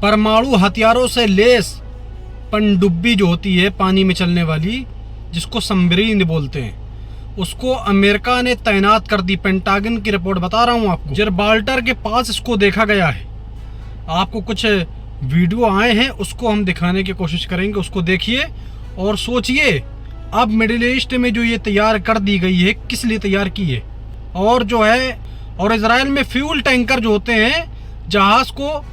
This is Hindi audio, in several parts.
परमाणु हथियारों से लेस पनडुब्बी जो होती है पानी में चलने वाली, जिसको सबमरीन बोलते हैं, उसको अमेरिका ने तैनात कर दी। पेंटागन की रिपोर्ट बता रहा हूँ आपको। जिब्राल्टर के पास इसको देखा गया है। आपको कुछ वीडियो आए हैं, उसको हम दिखाने की कोशिश करेंगे, उसको देखिए और सोचिए अब मिडिल ईस्ट में जो ये तैयार कर दी गई है किस लिए तैयार की है। और जो है, और इजराइल में फ्यूल टैंकर जो होते हैं, जहाज को,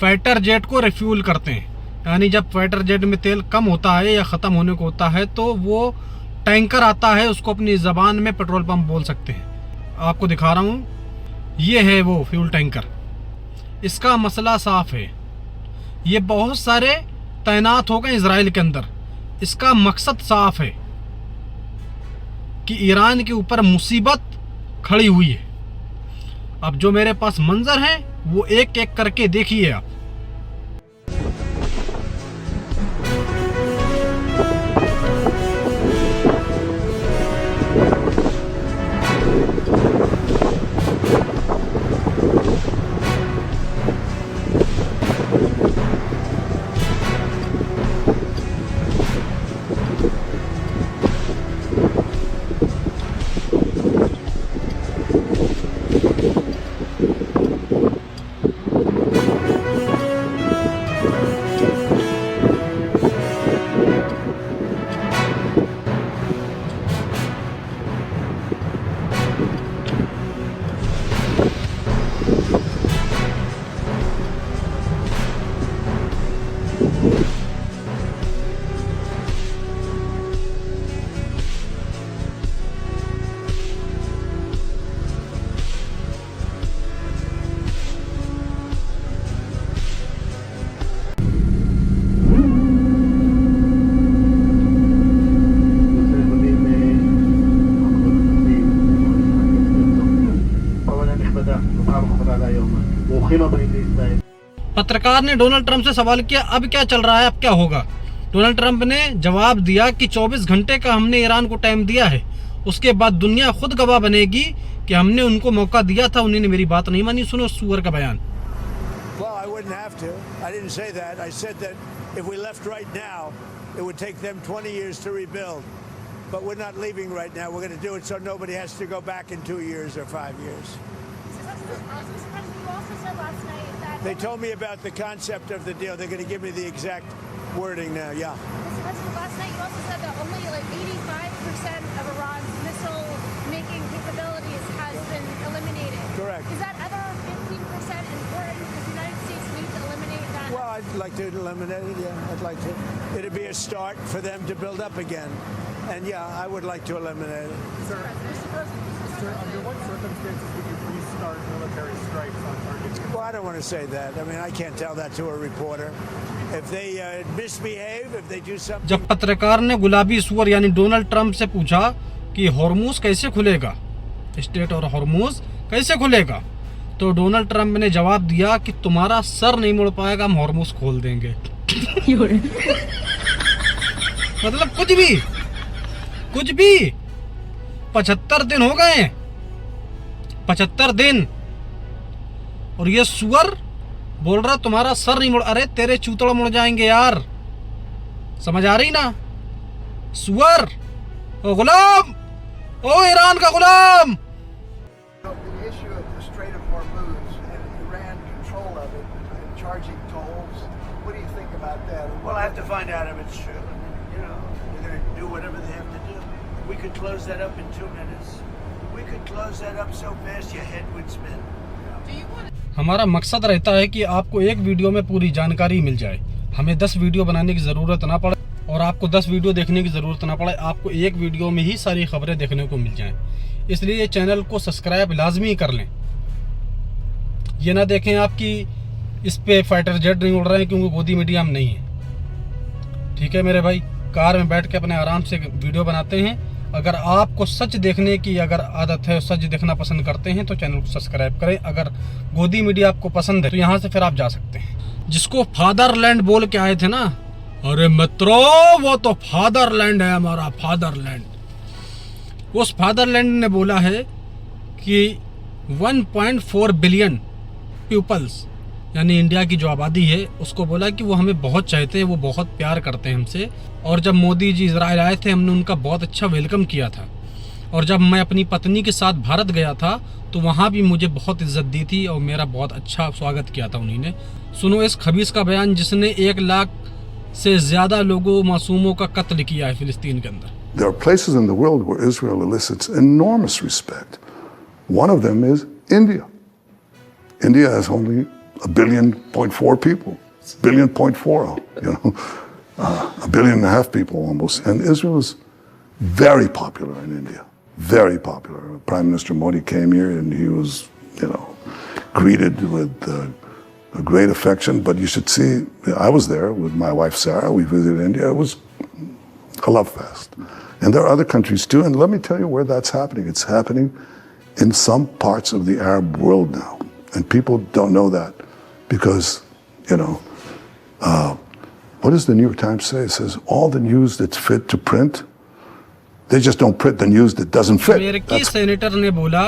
फाइटर जेट को रिफ्यूल करते हैं। यानी जब फाइटर जेट में तेल कम होता है या ख़त्म होने को होता है तो वो टैंकर आता है, उसको अपनी ज़बान में पेट्रोल पंप बोल सकते हैं। आपको दिखा रहा हूँ, ये है वो फ्यूल टैंकर। इसका मसला साफ है, ये बहुत सारे तैनात हो गए इजराइल के अंदर। इसका मकसद साफ है कि ईरान के ऊपर मुसीबत खड़ी हुई है। अब जो मेरे पास मंजर है वो एक एक करके देखिए आप। पत्रकार ने डोनाल्ड ट्रंप से सवाल किया, अब क्या चल रहा है, अब क्या होगा। डोनाल्ड ट्रंप ने जवाब दिया कि 24 घंटे का हमने ईरान को टाइम दिया है, उसके बाद दुनिया खुद गवाह बनेगी कि हमने उनको मौका दिया था, उन्होंने मेरी बात नहीं मानी। सुनो उस सुअर का बयान। They told me about the concept of the deal. They're going to give me the exact wording now. Yeah. Mr. President, last night you also said that only like 85% of Iran's missile-making capabilities has been eliminated. Correct. Is that other 15% important? Does the United States need to eliminate that? Well, I'd like to eliminate it. Yeah, I'd like to. It'd be a start for them to build up again. And yeah, I would like to eliminate it. Sir, under what circumstances would you restart military strikes on targets? Well, I don't want to say that. I mean, I can't tell that to a reporter. If they misbehave, if they do something. जब पत्रकार ने गुलाबी सुअर यानी डोनाल्ड ट्रंप से पूछा कि हॉर्मूज कैसे खुलेगा, स्ट्रेट और हॉर्मूज कैसे खुलेगा, तो डोनाल्ड ट्रंप ने जवाब दिया कि तुम्हारा सर नहीं मुड़ पाएगा, हम हॉर्मूज खोल देंगे। मतलब कुछ भी 75 दिन हो गए, 75 दिन, और ये सुअर बोल रहा तुम्हारा सर नहीं मुड़। अरे तेरे चूतड़ मुड़ जाएंगे यार, समझ आ रही ना। सुअर, ओ गुलाम, ओ ईरान का गुलाम। Well, I have to find out if it's true. You know, they're going to do whatever they have to do. We could close that up in 2 minutes. We could close that up so fast your head would spin. हमारा मकसद रहता है कि आपको एक वीडियो में पूरी जानकारी मिल जाए, हमें 10 वीडियो बनाने की ज़रूरत ना पड़े और आपको 10 वीडियो देखने की ज़रूरत ना पड़े, आपको एक वीडियो में ही सारी खबरें देखने को मिल जाएं। इसलिए चैनल को सब्सक्राइब लाजमी कर लें। ये ना देखें आपकी इस पे फाइटर जेट नहीं उड़ रहे हैं क्योंकि गोदी मीडियम नहीं है। ठीक है मेरे भाई, कार में बैठ के अपने आराम से वीडियो बनाते हैं। अगर आपको सच देखने की अगर आदत है, सच देखना पसंद करते हैं तो चैनल को सब्सक्राइब करें। अगर गोदी मीडिया आपको पसंद है तो यहाँ से फिर आप जा सकते हैं। जिसको फादरलैंड बोल के आए थे ना, अरे मित्रों वो तो फादरलैंड है हमारा, फादरलैंड। उस फादरलैंड ने बोला है कि 1.4 बिलियन पीपल्स यानी इंडिया की जो आबादी है उसको बोला कि वो हमें बहुत चाहते हैं, वो बहुत प्यार करते हैं हमसे। और जब मोदी जी इजराइल आए थे हमने उनका बहुत अच्छा वेलकम किया था। और जब मैं अपनी पत्नी के साथ भारत गया था तो वहाँ भी मुझे बहुत इज्जत दी थी और मेरा बहुत अच्छा स्वागत किया था उन्हीं ने। सुनो इस खबीस का बयान जिसने 1 लाख से ज़्यादा लोगों मासूमों का कत्ल किया है फ़िलिस्तीन के अंदर। There are places in the world where Israel elicits enormous respect. One of them is India. India has only 1.4 billion people. 1.4 billion, you know, 1.5 billion people almost. And Israel is very popular in India, very popular. Prime Minister Modi came here and he was, you know, greeted with a great affection. But you should see, I was there with my wife Sarah. We visited India. It was a love fest. And there are other countries too. And let me tell you where that's happening. It's happening in some parts of the Arab world now. And people don't know that because, you know, what does the New York Times say? It says all the news that's fit to print, they just don't print the news that doesn't fit. अमेरिकी सेनेटर ने बोला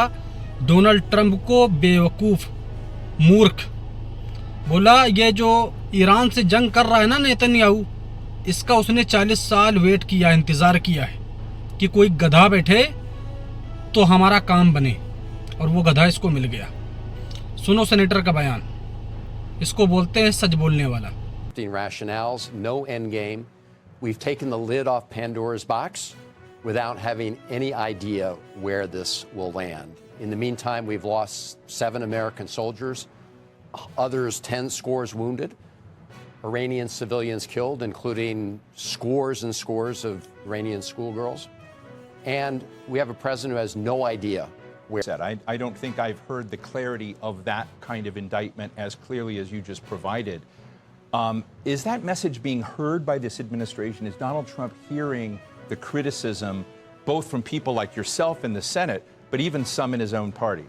डोनाल्ड ट्रंप को बेवकूफ, मूर्ख। बोला ये जो ईरान से जंग कर रहा है ना नेतन्याहू, इसका उसने 40 साल वेट किया, इंतज़ार किया है कि कोई गधा बैठे तो हमारा काम बने, और वो गधा इसको मिल गया। सुनो सेनेटर का बयान, इसको बोलते हैं सच बोलने वाला। Rationales, no end game. We've taken the lid off Pandora's box without having any idea where this will land. In the meantime, we've lost 7 American soldiers, others 10 scores wounded, Iranian civilians killed, including scores and scores of Iranian schoolgirls. And we have a president who has no idea where. I don't think I've heard the clarity of that kind of indictment as clearly as you just provided. Is that message being heard by this administration? Is Donald Trump hearing the criticism both from people like yourself in the Senate, but even some in his own party?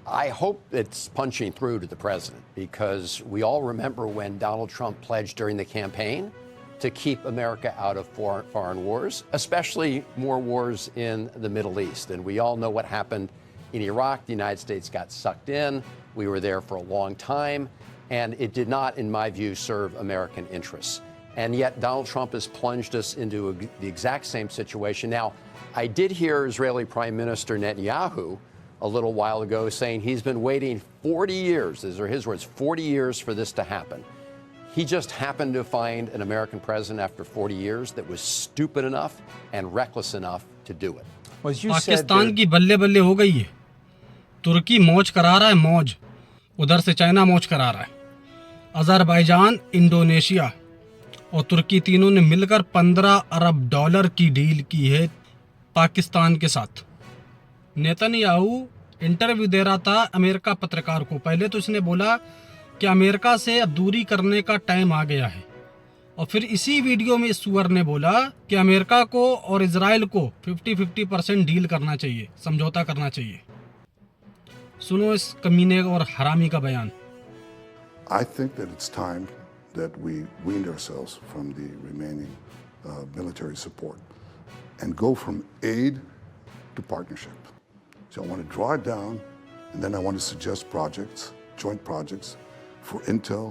I hope it's punching through to the president, because we all remember when Donald Trump pledged during the campaign to keep America out of foreign wars, especially more wars in the Middle East. And we all know what happened in Iraq. The United States got sucked in. We were there for a long time, and it did not, in my view, serve American interests. And yet Donald Trump has plunged us into the exact same situation. Now, I did hear Israeli Prime Minister Netanyahu a little while ago saying he's been waiting 40 years, these are his words, 40 years for this to happen. He just happened to find an American president after 40 years that was stupid enough and reckless enough to do it. Well, as you said, Pakistan की बल्ले बल्ले हो गई है। तुर्की मौज करा रहा है, मौज। उधर से चाइना मौज करा रहा है। अज़रबैजान, इंडोनेशिया और तुर्की तीनों ने मिलकर $15 अरब की डील की है पाकिस्तान के साथ। नेतन्याहू इंटरव्यू दे रहा था अमेरिका पत्रकार को। पहले तो इसने बोला कि अमेरिका से अब दूरी करने का टाइम आ गया है, और फिर इसी वीडियो में इस सुअर ने बोला कि अमेरिका को और इजराइल को 50-50% डील करना चाहिए, समझौता करना चाहिए। सुनो इस कमीने और हरामी का बयान। I think that it's time that we weaned ourselves from the remaining military support and go from aid to partnership. So I want to draw it down, and then I want to suggest projects, joint projects for intel,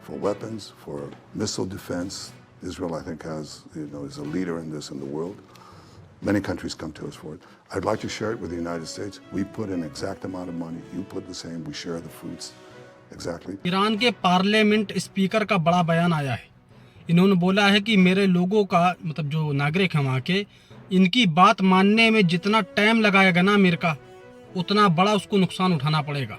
for weapons, for missile defense. Israel, I think, is a leader in this in the world. Many countries come to us for it. I'd like to share it with the United States. We put an exact amount of money. You put the same. We share the fruits. Exactly. Iran के पार्लियामेंट स्पीकर का बड़ा बयान आया है। इन्होंने बोला है कि मेरे लोगों का, मतलब जो नागरिक हैं वहाँ के, इनकी बात मानने में जितना टाइम लगाएगा ना अमेरिका, उतना बड़ा उसको नुकसान उठाना पड़ेगा।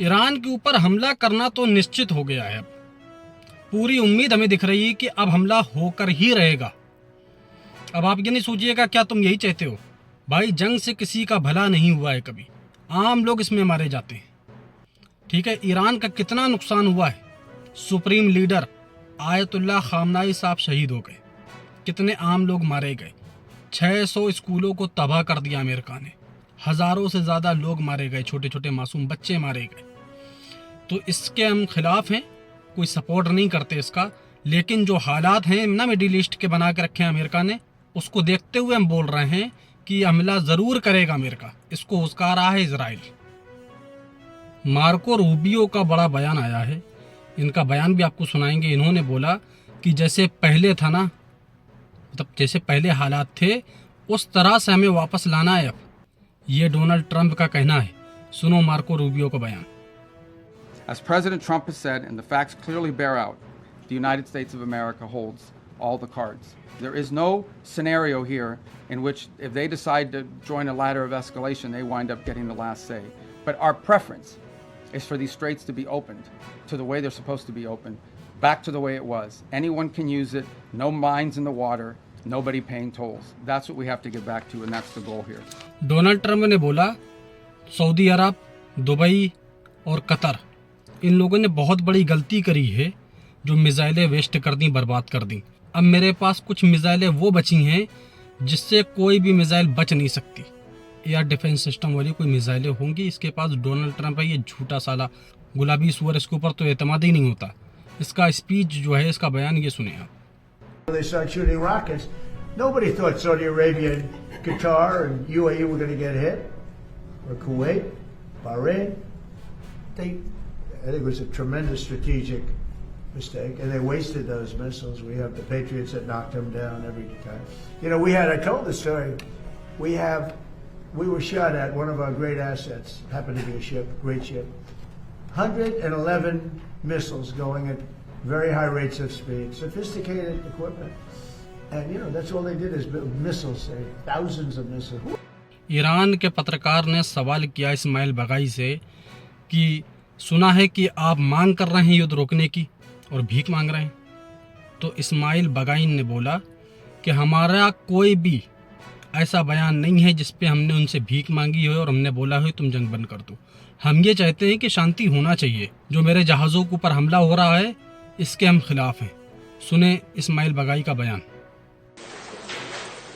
ईरान के ऊपर हमला करना तो निश्चित हो गया है। अब पूरी उम्मीद हमें दिख रही है कि अब हमला होकर ही रहेगा। अब आप ये नहीं सोचिएगा क्या तुम यही चाहते हो? भाई जंग से किसी का भला नहीं हुआ है कभी, आम लोग इसमें मारे जाते हैं। ठीक है, ईरान का कितना नुकसान हुआ है। सुप्रीम लीडर आयतुल्लाह खामनाई साहब शहीद हो गए, कितने आम लोग मारे गए, 600 स्कूलों को तबाह कर दिया अमेरिका ने। हज़ारों से ज़्यादा लोग मारे गए, छोटे छोटे मासूम बच्चे मारे गए। तो इसके हम खिलाफ हैं, कोई सपोर्ट नहीं करते इसका, लेकिन जो हालात हैं ना मिडिल ईस्ट के बना के रखे हैं अमेरिका ने, उसको देखते हुए हम बोल रहे हैं कि हमला ज़रूर करेगा अमेरिका, इसको उसका रहा है इजराइल। मार्को रूबियो का बड़ा बयान आया है, इनका बयान भी आपको सुनाएंगे। इन्होंने बोला कि जैसे पहले था ना, मतलब जैसे पहले हालात थे उस तरह से हमें वापस लाना है अब, ये डोनाल्ड ट्रंप का कहना है। सुनो मार्को रूबियो का बयान। As President Trump has said, and the facts clearly bear out, the United States of America holds all the cards. There is no scenario here in which if they decide to join a ladder of escalation, they wind up getting the last say. But our preference is for these straits to be opened to the way they're supposed to be opened, back to the way it was. Anyone can use it, no mines in the water, nobody paying tolls. That's what we have to get back to, and that's the goal here. Donald Trump ने बोला सऊदी अरब, दुबई और कतर, इन लोगों ने बहुत बड़ी गलती करी है जो मिसाइलें वेस्ट कर दी, बर्बाद कर दी। अब मेरे पास कुछ मिसाइलें वो बची हैं जिससे कोई भी मिसाइल बच नहीं सकती। एयर डिफेंस सिस्टम वाली कोई मिसाइलें होंगी, इसके पास डोनाल्ड ट्रंप है, ये झूठा साला गुलाबी सुअर, इसके ऊपर तो एतमाद ही नहीं होता। इसका स्पीच जो है, इसका बयान ये सुने आप। They start shooting rockets. Nobody thought Saudi Arabia and Qatar and UAE were going to get hit, or Kuwait, Bahrain. I think it was a tremendous strategic mistake, and they wasted those missiles. We have the Patriots that knocked them down every time. You know, I told the story. We were shot at one of our great assets, happened to be a ship, great ship. 111 missiles going at very high rates of speed, sophisticated equipment. And, you know, that's all they did is build missiles, thousands of missiles. Iran के पत्रकार ने सवाल किया इस्माइल बगाई से कि सुना है कि आप मांग कर रहे हैं युद्ध रोकने की और भीख मांग रहे हैं। तो इस्माइल बगाई ने बोला कि हमारा कोई भी ऐसा बयान नहीं है जिस पे हमने उनसे भीख मांगी हो और हमने बोला हो तुम जंग बंद कर दो। हम ये चाहते हैं कि शांति होना चाहिए। जो मेरे जहाज़ों के ऊपर हमला हो रहा है इसके हम खिलाफ हैं। सुने इस्माइल बगाई का बयान।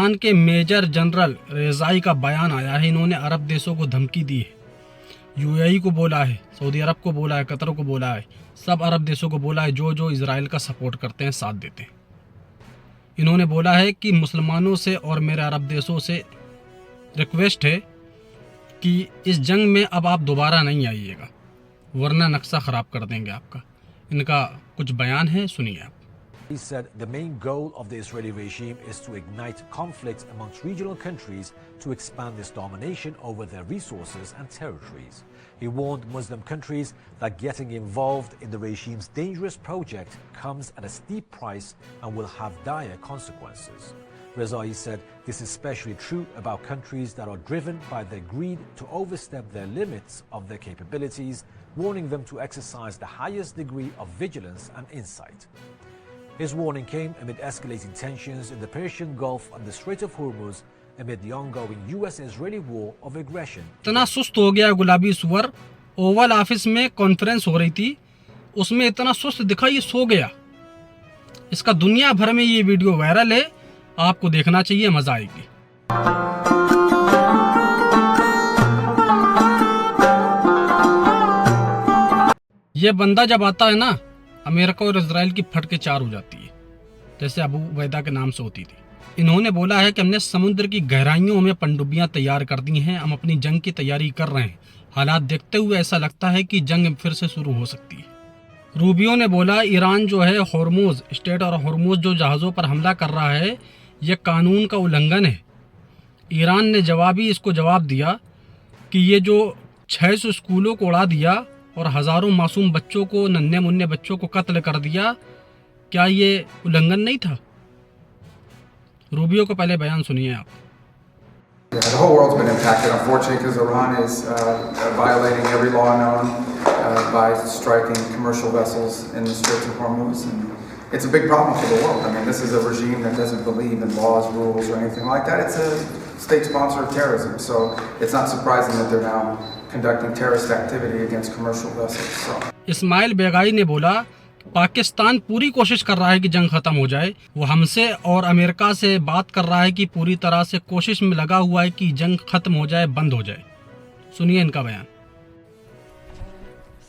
ईरान के मेजर जनरल रेजाई का बयान आया है। इन्होंने अरब देशों को धमकी दी है, यूएई को बोला है, सऊदी अरब को बोला है, कतर को बोला है, सब अरब देशों को बोला है जो इजराइल का सपोर्ट करते हैं, साथ देते हैं। इन्होंने बोला है कि मुसलमानों से और मेरे अरब देशों से रिक्वेस्ट है कि इस जंग में अब आप दोबारा नहीं आइएगा, वरना नक्शा ख़राब कर देंगे आपका। इनका कुछ बयान है, सुनिए आप। He said the main goal of the Israeli regime is to ignite conflicts amongst regional countries to expand its domination over their resources and territories. He warned Muslim countries that getting involved in the regime's dangerous project comes at a steep price and will have dire consequences. Rezai said this is especially true about countries that are driven by their greed to overstep their limits of their capabilities, warning them to exercise the highest degree of vigilance and insight. His warning came amid escalating tensions in the Persian Gulf and the Strait of Hormuz amid the ongoing US-Israeli war of aggression. इतना सुस्त हो गया गुलाबी सुअर, ओवल ऑफिस में कॉन्फ्रेंस हो रही थी, उसमें इतना सुस्त दिखा ये सो गया। इसका दुनिया भर में ये वीडियो वायरल है, आपको देखना चाहिए, मजा आएगी। ये बंदा जब आता है ना, अमेरिका और इजराइल की फट के चार हो जाती है, जैसे अबू उबैदा के नाम से होती थी। इन्होंने बोला है कि हमने समुद्र की गहराइयों में पनडुब्बियां तैयार कर दी हैं, हम अपनी जंग की तैयारी कर रहे हैं। हालात देखते हुए ऐसा लगता है कि जंग फिर से शुरू हो सकती है। रूबियो ने बोला ईरान जो है हॉर्मुज स्टेट और हॉर्मुज जो जहाज़ों पर हमला कर रहा है, यह कानून का उल्लंघन है। ईरान ने इसको जवाब दिया कि ये जो 600 स्कूलों को उड़ा दिया और हज़ारों मासूम बच्चों को, नन्हे मुन्ने बच्चों को कत्ल कर दिया, क्या ये उल्लंघन नहीं था? रूबियो का पहले बयान सुनिए आप। The whole world's been impacted, unfortunately, because Iran is violating every law known by striking commercial vessels in the Straits of Hormuz, and it's a big problem for the world. I mean, this is a regime that doesn't believe in laws, rules, or anything like that. It's a state sponsor of terrorism, so it's not surprising that they're now conducting terrorist activity against commercial vessels. So. Ismail बेगाई ने बोला पाकिस्तान पूरी कोशिश कर रहा है कि जंग खत्म हो जाए। वो हमसे और अमेरिका से बात कर रहा है कि पूरी तरह से कोशिश में लगा हुआ है कि जंग खत्म हो जाए, बंद हो जाए। सुनिए इनका बयान।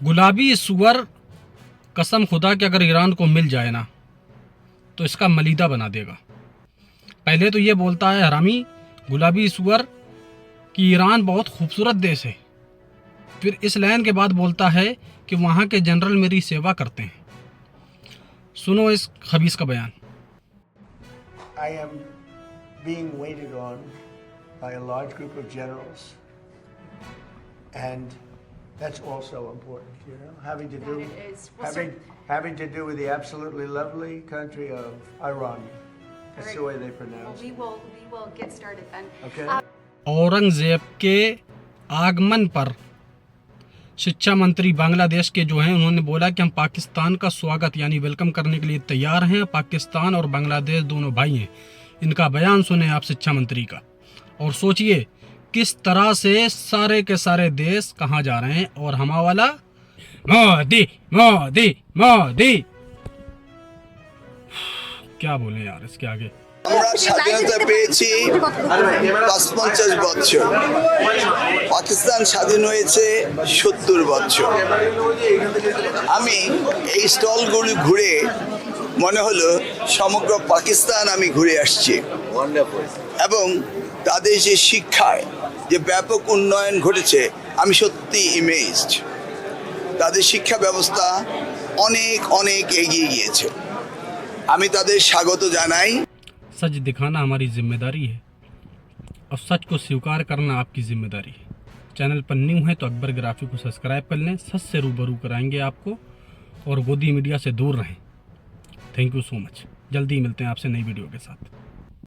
गुलाबी सुअर कसम खुदा कि अगर ईरान को मिल जाए ना तो इसका मलीदा बना देगा। पहले तो ये बोलता है हरामी गुलाबी सुअर कि ईरान बहुत खूबसूरत देश है, फिर इस लाइन के बाद बोलता है कि वहाँ के जनरल मेरी सेवा करते हैं। सुनो इस खबीस का बयान। I am being waited on by a large group of generals, and that's also important, you know, having to do with the absolutely lovely country of Iran. That's the way they pronounce it. We will get started then. Okay. Aurangzeb के आगमन पर शिक्षा मंत्री बांग्लादेश के जो हैं उन्होंने बोला कि हम पाकिस्तान का स्वागत यानी वेलकम करने के लिए तैयार हैं। पाकिस्तान और बांग्लादेश दोनों भाई हैं। इनका बयान सुने आप शिक्षा मंत्री का और सोचिए किस तरह से सारे के सारे देश कहाँ जा रहे हैं और हमारा वाला मोदी मोदी मोदी। क्या बोले यार इसके आगे। আমরা স্বাধীনতা পেয়েছি ৫৫ বছর, পাকিস্তান স্বাধীন হয়েছে ৭০ বছর। আমি এই স্টলগুলি ঘুরে মনে হলো সমগ্র পাকিস্তান আমি ঘুরে আসছি এবং তাদের যে শিক্ষায় যে ব্যাপক উন্নয়ন ঘটেছে আমি সত্যি ইমেজড। তাদের শিক্ষা ব্যবস্থা অনেক অনেক এগিয়ে গিয়েছে, আমি তাদের স্বাগত জানাই। सच दिखाना हमारी जिम्मेदारी है और सच को स्वीकार करना आपकी जिम्मेदारी है। चैनल पर न्यू है तो अकबर ग्राफी को सब्सक्राइब कर लें। सच से रूबरू कराएंगे आपको और गोदी मीडिया से दूर रहें। Thank you so much. जल्दी मिलते हैं आपसे नई वीडियो के साथ।